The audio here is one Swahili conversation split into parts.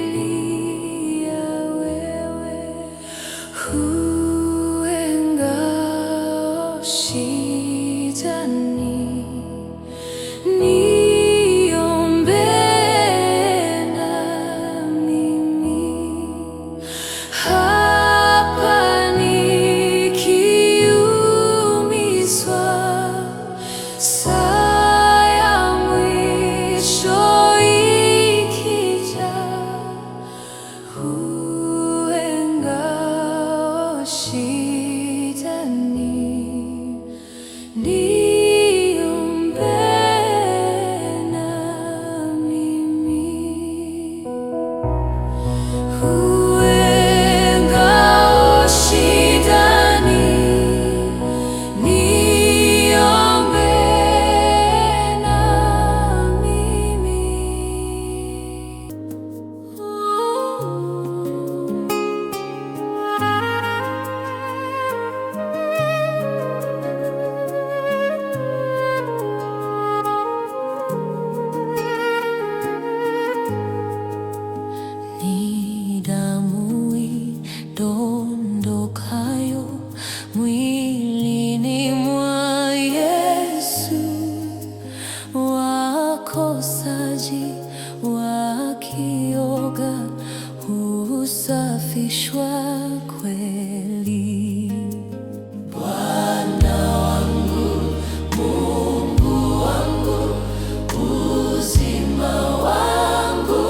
nakukimbilia wewe, uwe ngao shidani, niombee na mimi hapa nikiumizwa, saa ya mwisho ikija, uwe ngao shidani, niombee na mimi. Uwe ngao shidani, niombee na mimi. Ni damu idondokayo mwilini mwa Yesu, wakosaji wakioga husafishwa kweli. Bwana wangu, Mungu wangu, uzima wangu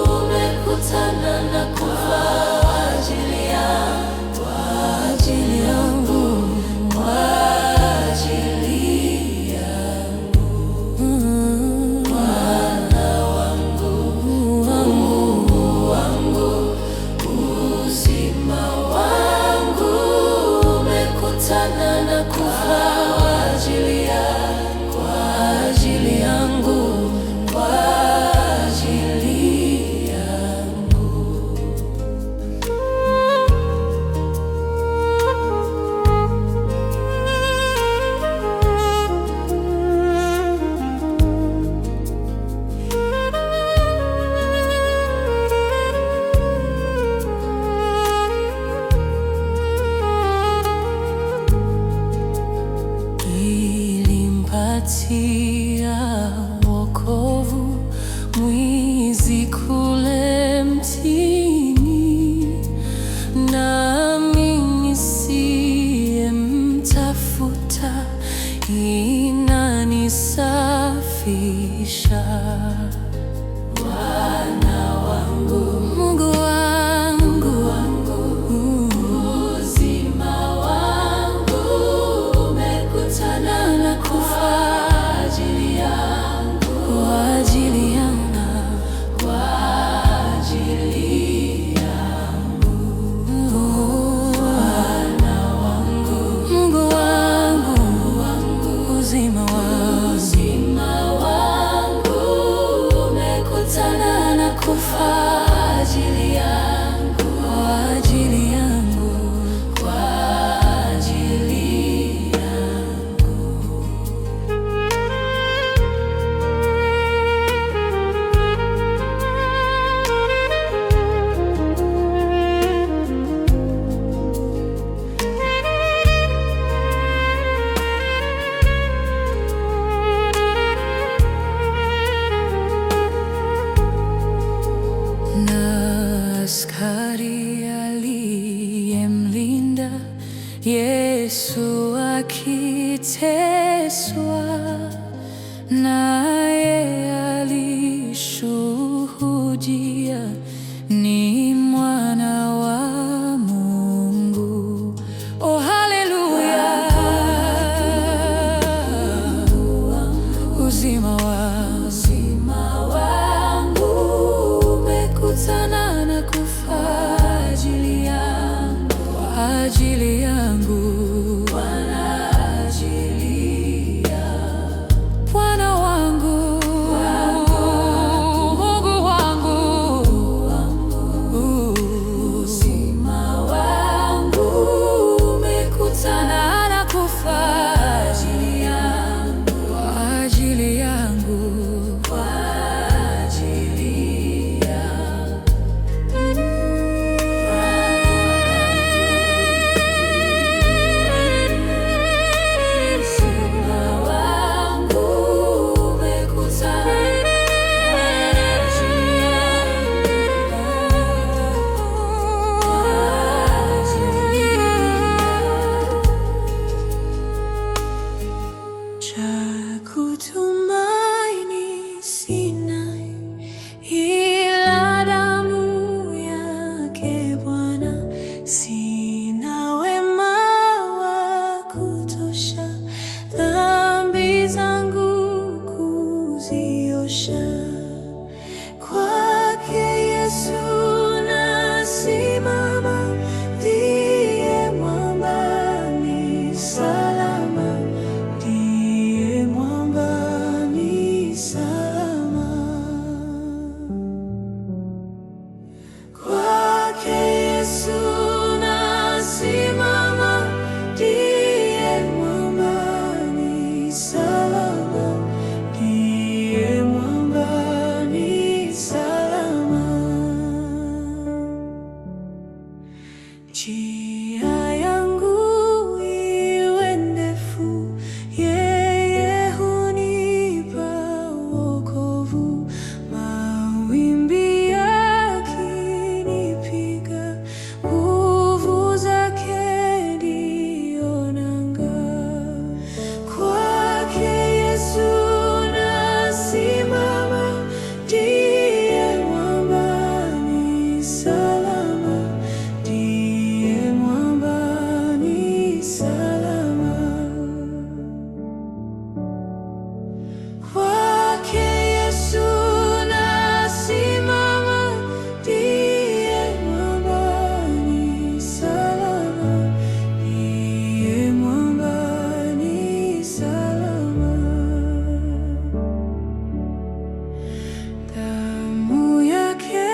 umekutana na kufa kwa ajili yangu, kwa ajili yangu. Bwana wangu, Mungu wangu, uzima wangu umekutana na kufa kwa ajili yangu, kwa ajili yangu, kwa ajili yangu. Ilimpatia wokovu mwizi kule mtini, nami nisiyemtafuta inanisafisha. Bwana wangu, Mungu wangu, uzima wangu umekutana na kufa kwa ajili yangu, kwa ajili yangu. Bwana wangu, Mungu wangu, uzima wangu umekutana na kufa ajili yangu, kwa ajili yangu, kwa ajili yangu. Na askari aliyemlinda Yesu akiteswa, naye alishuhudia ni mwana wa Mungu. Oh, haleluya! Uzima wangu umekutana na kufa ajili yangu, kwa ajili yangu, Bwana, ajili yangu. Bwana wangu, Mungu wangu, uzima wangu umekutana na kufa ajili yangu, kwa ajili yangu, kwa kuziosha. Kwake Yesu nasimama, ndiye mwamba ni salama, ndiye mwamba ni salama. Kwake Yesu nasimama, ndiye mwamba ni salama, ndiye mwamba ni salama. Njia yangu iwe ndefu, yeye hunipa wokovu. Mawimbi yakinipiga, nguvu zake ndiyo nanga. Kwake Yesu nasimama, ndiye mwamba ni salama, ndiye mwamba ni salama. Kwake Yesu nasimama, ndiye mwamba ni salama, ndiye mwamba ni salama. Damu yake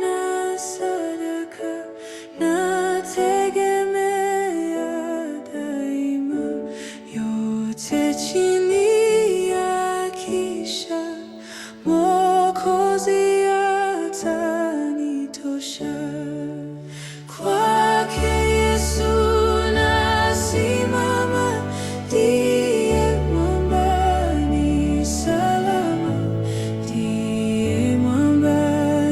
na sadaka nategemea daima, yote chini ya kisha Mwokozi atanitosha. Kwake Yesu nasimama, ndiye mwamba ni salama, ndiye mwamba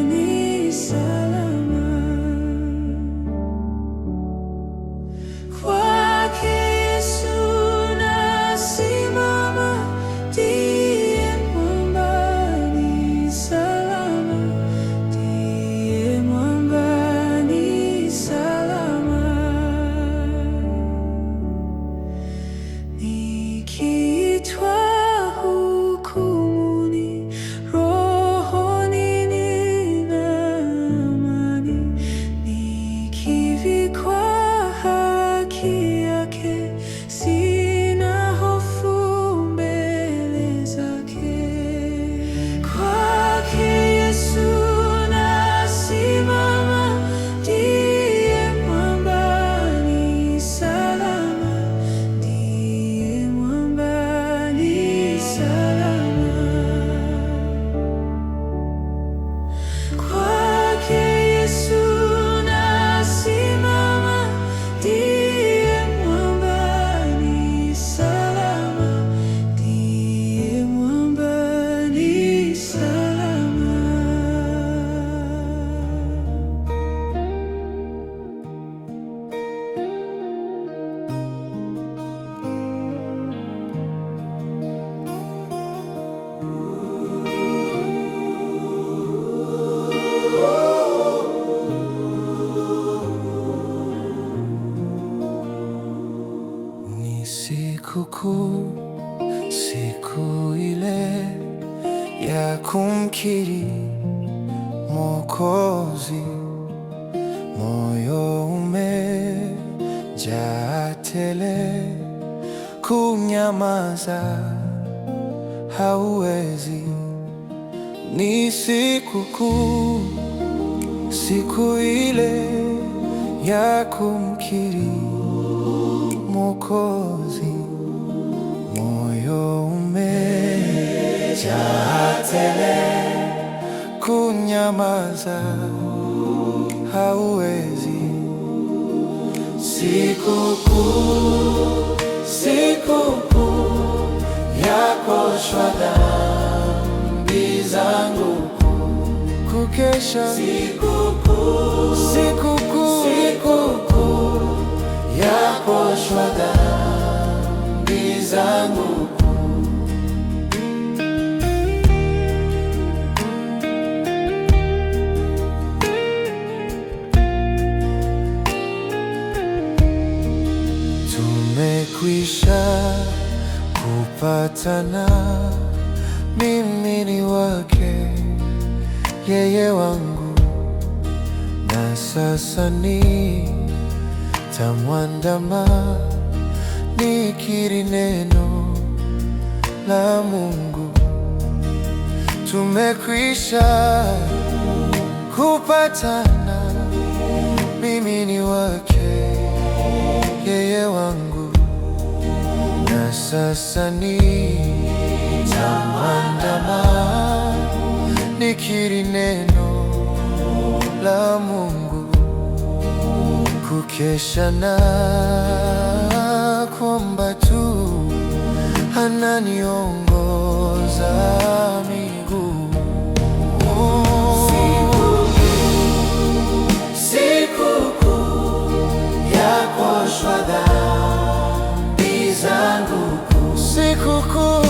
ni salama. Kwake Yesu nasimama, ndiye mwamba ni salama, ndiye mwamba ni salama. Nikiitwa hukumuni, rohoni nina amani. Nikivikwa haki yake, sina hofu mbele zake. Kwake Yesu nasimama, ndiye mwamba ni salama, ndiye mwamba ni salama. Kwake Yesu nasimama, ndiye mwamba ni salama, ndiye mwamba ni salama. Ni sikukuu, siku ile ya kumkiri Mwokozi. Moyo umejaa tele, kunyamaza hauwezi. Ni sikukuu, siku ile ya kumkiri Mwokozi. Moyo umejaa tele, kunyamaza hauwezi. Sikukuu, sikukuu ya kuoshwa dhambi zangu, kukesha. Sikukuu, sikukuu, sikukuu ya kuoshwa dhambi zangu. Tumekwisha kupatana mimi yeye wangu, na sasa nitamwandama, nikiri neno la Mungu. Tumekwisha kupatana, mimi ni wake, yeye wangu, na sasa nitamwandama, nikiri neno la Mungu. Kukesha na kuomba tu, ananiongoza miguu. Sikukuu ya kuoshwa dhambi zangu, sikukuu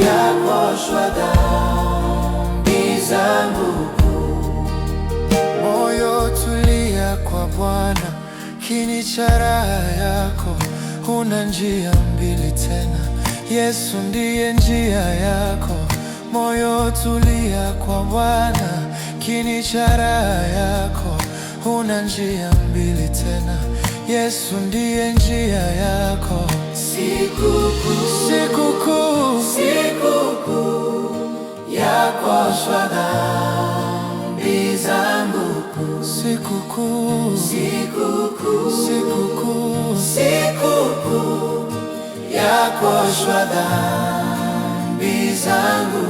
ya kuoshwa dhambi zangu. Moyo tulia kwa Bwana, kini cha raha yako. Huna njia mbili tena, Yesu ndiye njia yako. Moyo tulia kwa Bwana, kini cha raha yako. Huna njia mbili tena, Yesu ndiye njia yako. Sikukuu ya kuoshwa dhambi zangu, sikukuu ya kuoshwa dhambi zangu.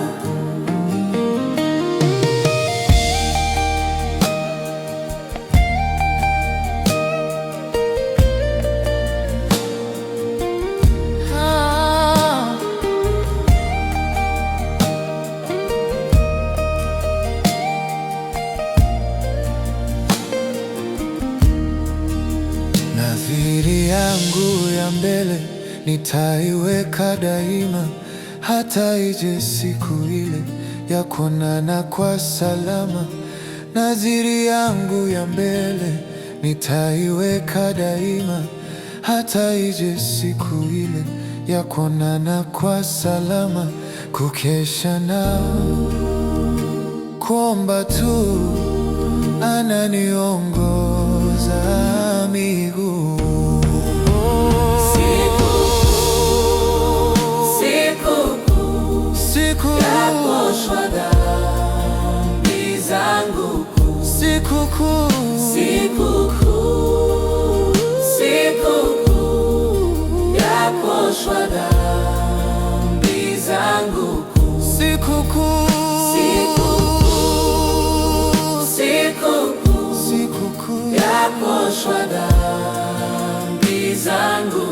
Nadhiri yangu ya mbele nitaiweka daima, hata ije siku ile ya kuonana kwa salama. Nadhiri yangu ya mbele nitaiweka daima, hata ije siku ile ya kuonana kwa salama. Kukesha na kuomba tu, ananiongoza miguu. Sikukuu ya kuoshwa dhambi zangu, sikukuu ya kuoshwa dhambi zangu, sikukuu ya kuoshwa dhambi zangu.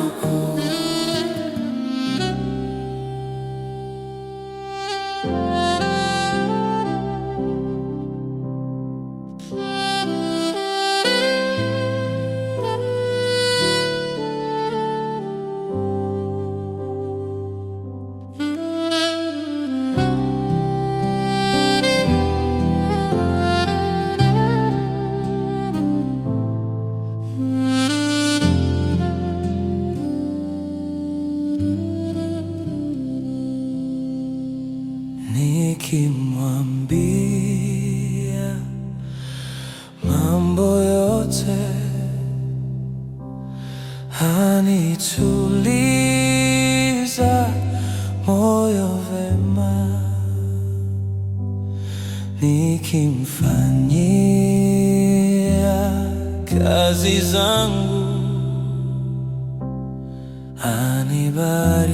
Nikimwambia mambo yote, anituliza moyo vema. Nikimfanyia kazi zangu, anibariki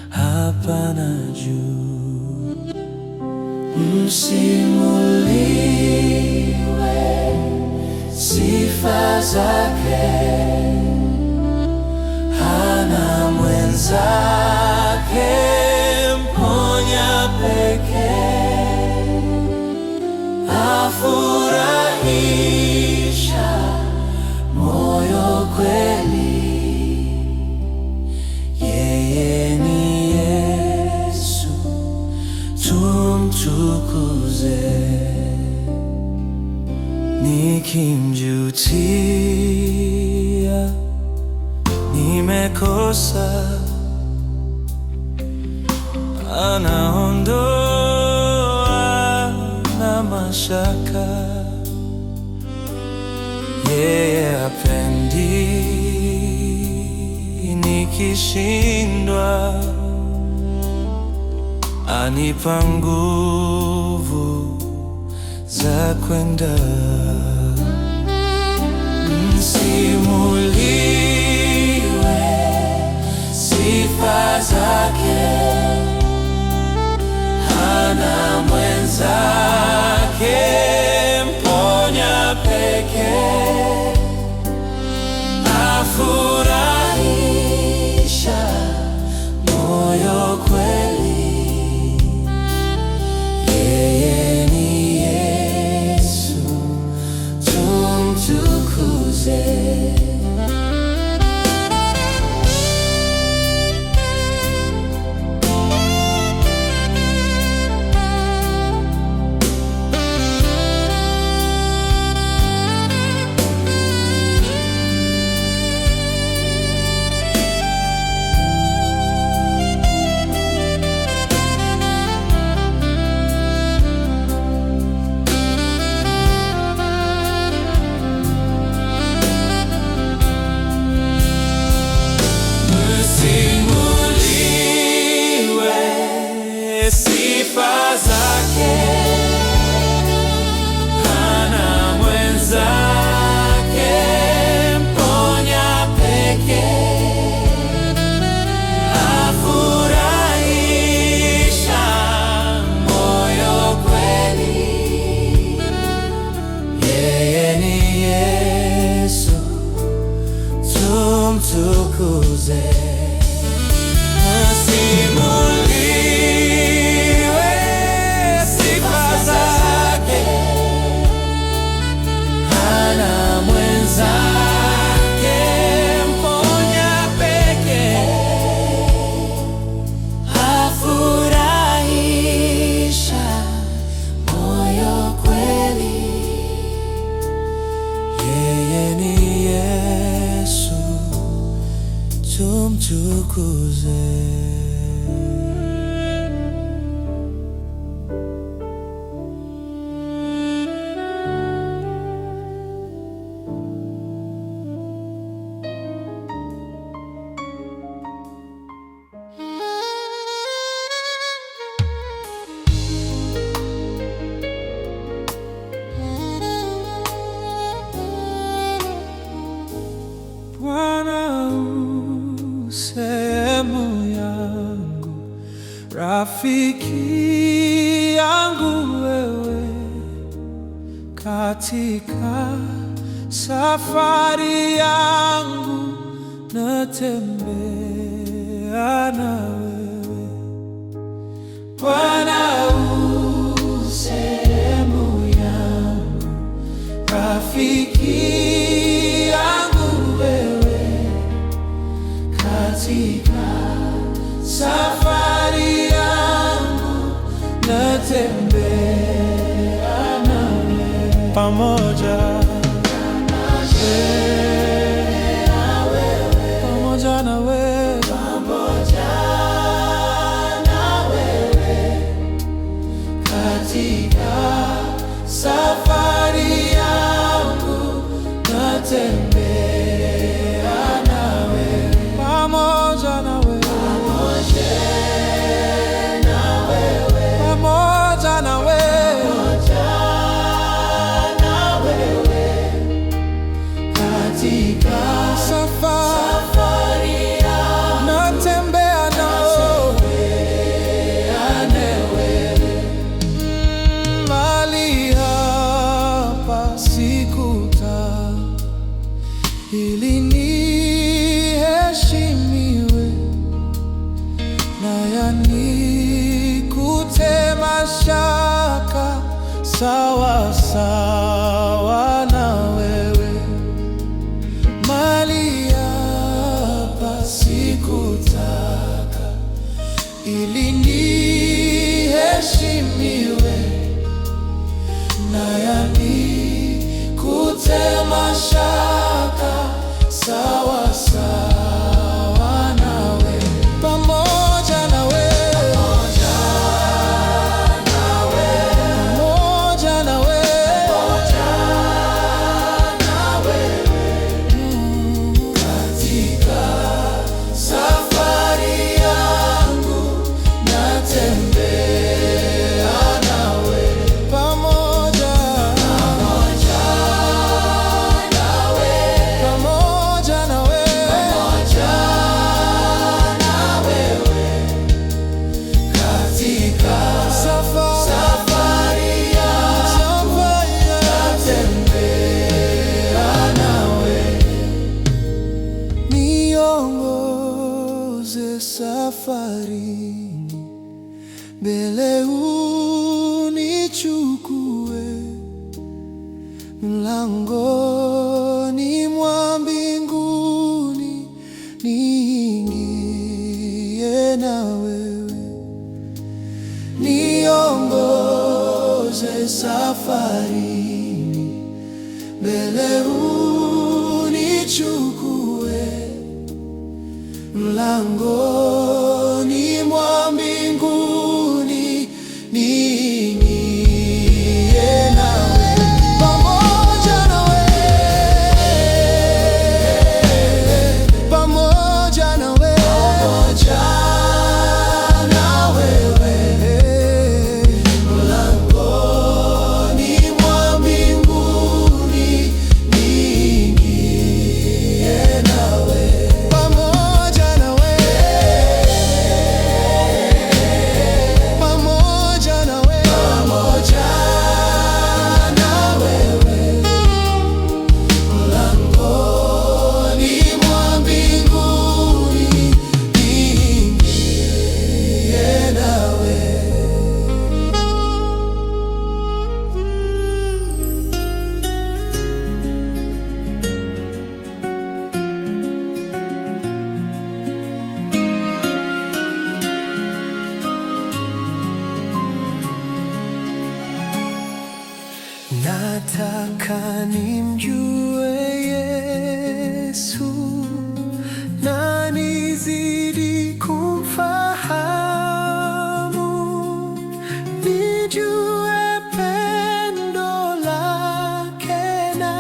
hapa na juu. Msimuliwe sifa zake, hana mwenzake, mponya pekee, afurahisha moyo kweli. Yeye ni Yesu, tumtukuze. Nikimjutia nimekosa, anaondoa na mashaka. Yeye hapendi nikishindwa, anipa nguvu za kwenda. Msimuliwe sifa zake, hana mwenzake, mponya pekee, afurahisha moyo kweli. Yeye ni Yesu, tumtukuze. Sifa zake, hana mwenzake, mponya pekee, afurahisha moyo kweli. Yeye ni Yesu, tumtukuze. Tumtukuze. Sehemu yangu, rafiki yangu wewe, katika safari yangu natembea na wewe. Bwana u sehemu yangu, rafiki katika safari yangu natembea nawe, pamoja na wewe, katika safari yangu natembea nawe, pamoja na wewe, katika safari natembea nawe. Mahali hapa sikukaa ili niheshimiwe, na yanikute mashaka sawa sawa na wewe. Mahali hapa sikutaka ili niheshimiwe, na yanikute mashaka sawa sawa nawe, pamoja na wewe, pamoja niongoze safarini, mbele unichukue, mlangoni mwa mbinguni niingie na wewe. Niongoze safarini, mbele unichukue, mlangoni mwa mbinguni niingie nawe, pamoja nawe, pamoja nawe, pamoja na wewe, mlangoni mwa mbinguni niingie nawe, pamoja nawe, pamoja nawe, pamoja na wewe, mlangoni mwa mbinguni niingie nawe. Nataka nimjue Yesu na nizidi kumfahamu, nijue pendo lake na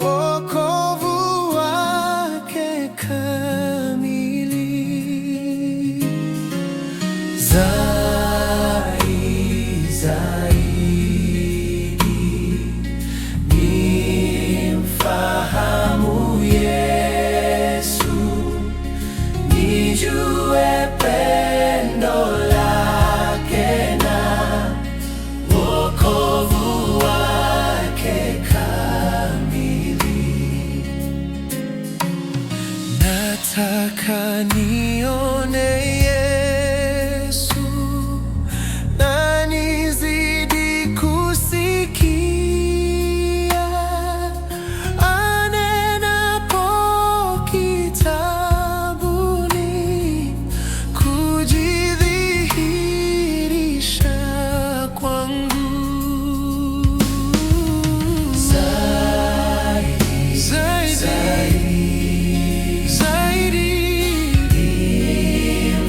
wokovu wake kamili. Nimfahamu Yesu, nijue pendo lake na wokovu wake kamili. Nataka nione Yesu na nizidi kusikia anenapo kitabuni, kujidhihirisha kwangu zaidi, zaidi, zaidi.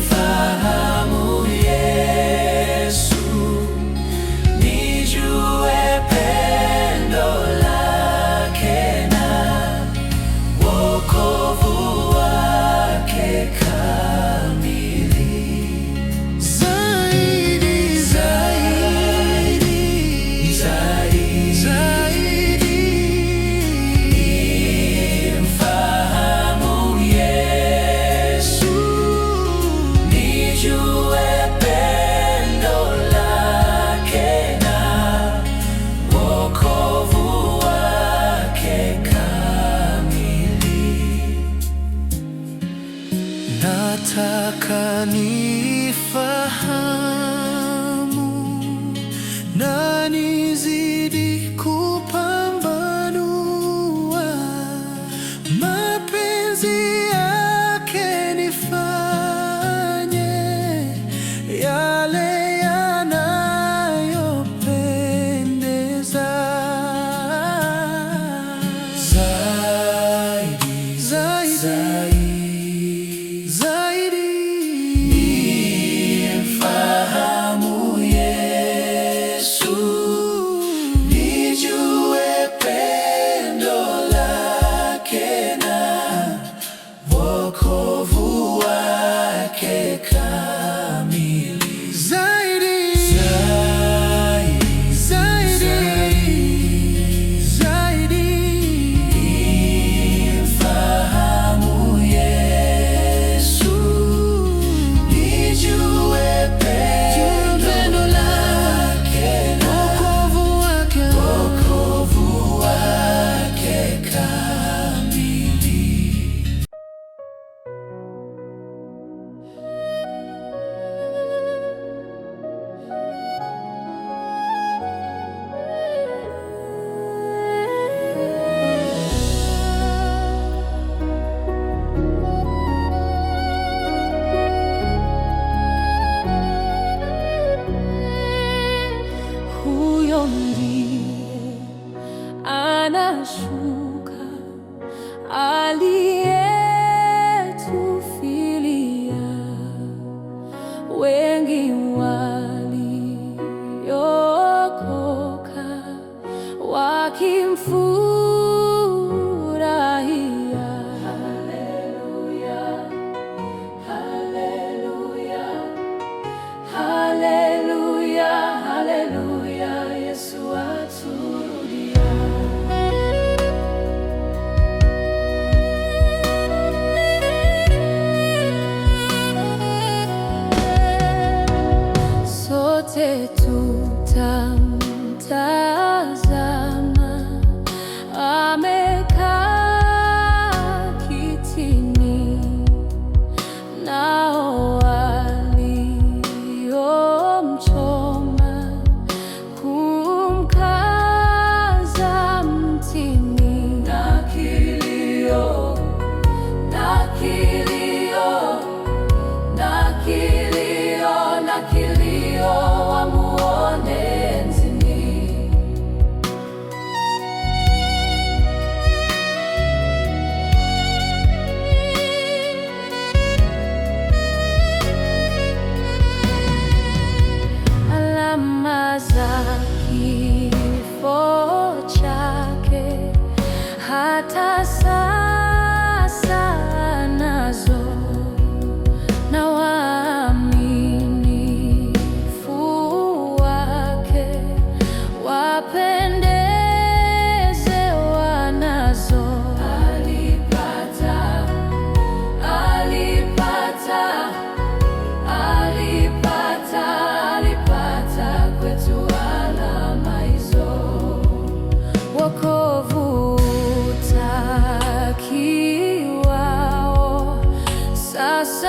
Nimfahamu Yesu, nijue pendo lake na wokovu wake kamili. Zaidi, zaidi, zaidi, zaidi. Nimfahamu Yesu, nijue pendo lake na wokovu wake kamili. Nataka nifahamu na nizidi kupambanua mapenzi yake, nifanye yale yanayopendeza zaidi, zaidi, zaidi. Nimfahamu Yesu, nijue pendo lake na wokovu wake kamili. Zaidi, zaidi, zaidi, zaidi. Nimfahamu Yesu, nijue pendo lake na wokovu wake kamili.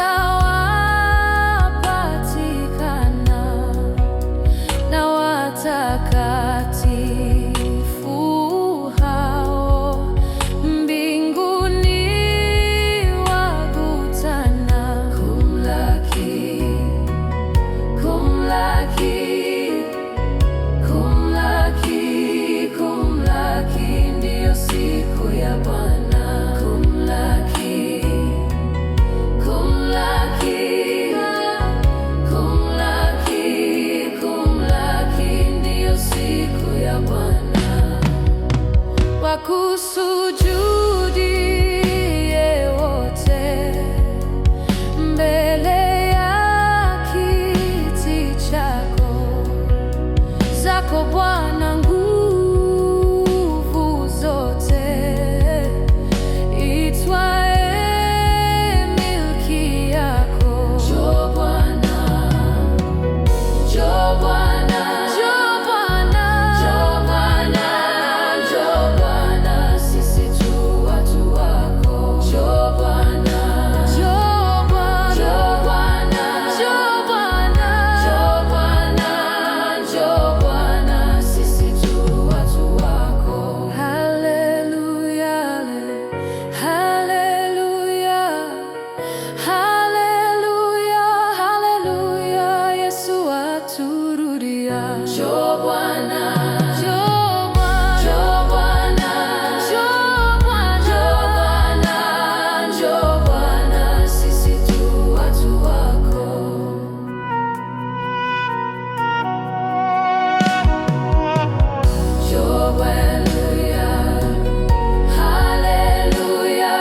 watapatikana na watakatifu hao mbinguni wakutana kumlaki, ndiyo siku ya Bwana. Kumlaki, ndiyo siku ya Bwana. Wakusujudie wote mbele ya kiti zako Bwana, nguvu zote itwae milki yako. Njoo Bwana, njoo Bwana, njoo Bwana, njoo Bwana, njoo Bwana, sisi tu watu wako. Njoo Bwana, njoo Bwana, njoo Bwana, njoo Bwana, njoo Bwana, sisi tu watu wako. Haleluya, haleluya, haleluya, haleluya, Yesu aturudia. Njoo Bwana, njoo Bwana, njoo Bwana, njoo Bwana, sisi tu watu wako. Njoo, haleluya, haleluya,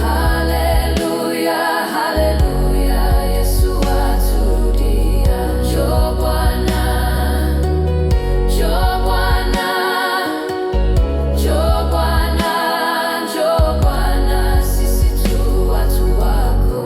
haleluya, haleluya, Yesu aturudia. Njoo Bwana, njoo Bwana, njoo Bwana, njoo Bwana, sisi tu watu wako.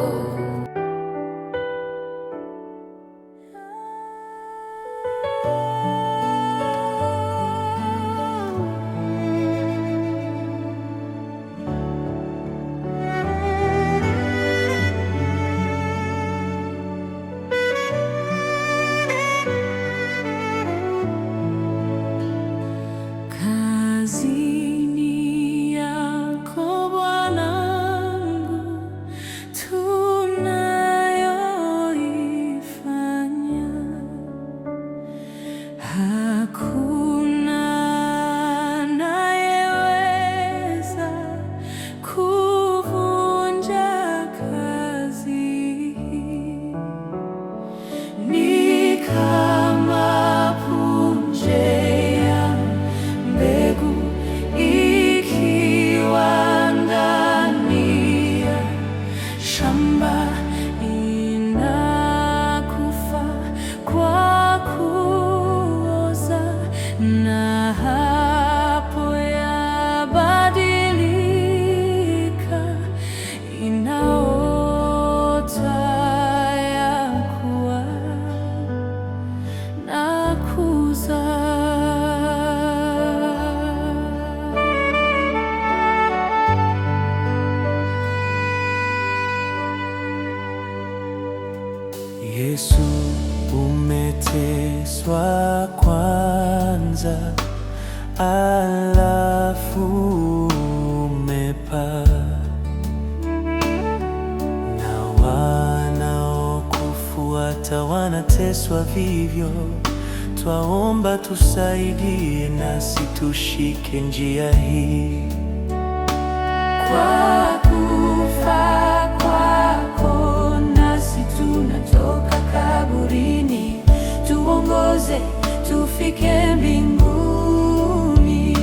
Kazini yako Bwanangu, tunayoifanya, hakuna anayeweza kuvunja kazi hii. Ni kama punje ya mbegu ikiwa ndani ya shamba, inakufa kwa kuoza, na hapo yabadilika, inaota yakuwa na kuzaa. Yesu, umeteswa kwanza, alafu umepaa, na wanaokufuata wanateswa vivyo. Twaomba tusaidie, nasi tushike njia hii. Kwa kufa kwako nasi tunatoka kaburini, tuongoze tufike mbinguni.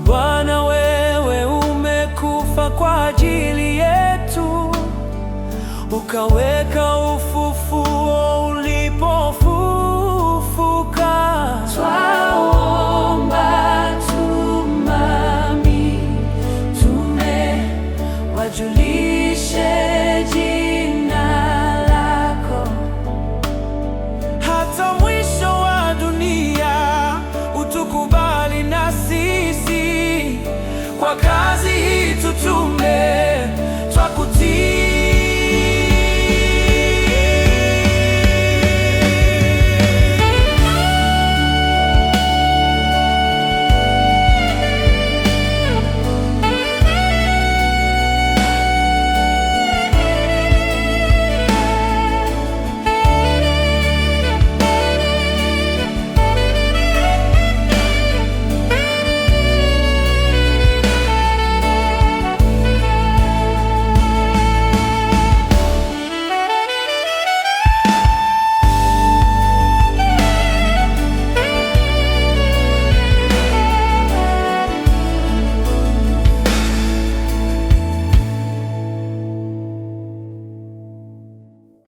Bwana, wewe umekufa kwa ajili yetu, ukaweka ufufuo ulipofufuka. Twaomba tumami, wajulishe jina lako hata mwisho wa dunia. Utukubali na sisi kwa kazi hii tutume.